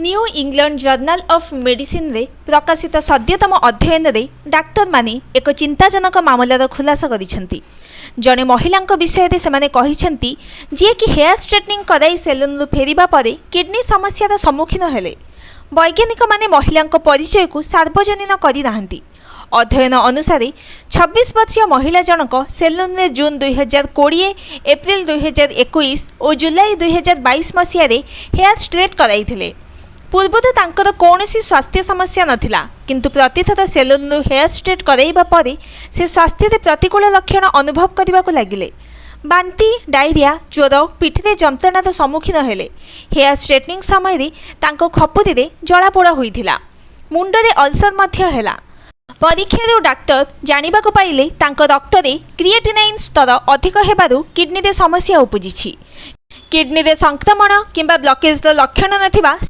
New England journal of medicine रे प्रकाशित सद्यतम अध्ययन रे डाक्तर माने एक चिंताजनक मामलार खुलासा करिसेंती। जड़े महिला विषय से कहिसेंती जी कि हेयर स्ट्रेटनिंग कराई सेलून फेरिबा परे किडनी समस्यार सम्मुखीन हेले। वैज्ञानिक माने महिला परिचय को सार्वजनीन करिनाहांती। अध्ययन अनुसार 26 वर्षीय महिला जनक सेलून में जून 2020, एप्रिल 2021 और जुलाई 2022 मसीह हेयर स्ट्रेट कराइथिले। पूर्वरु तांकर कौनसी स्वास्थ्य समस्या नथिला, किंतु प्रतिथर सेलून हेयर स्ट्रेट कराइबा परे से स्वास्थ्य रे प्रतिकूल लक्षण अनुभव करबाको लागिले। बांती, डायरिया, ज्वर, पिठरे जंत्रणार सम्मुखीन हेले। हेयर स्ट्रेटनिंग समय रे तांको खपुरी रे जलापोड़ा होइथिला। मुंडरे अल्सर मध्य हेला। परीक्षारू डाक्टर जानिबाको पाइले तांको रक्त रे क्रिएटिनाइन स्तर अधिक हेबारु किडनी रे समस्या उपजिछि। किडनी रे संक्रमण किंबा ब्लॉकेज लक्षण नथिबा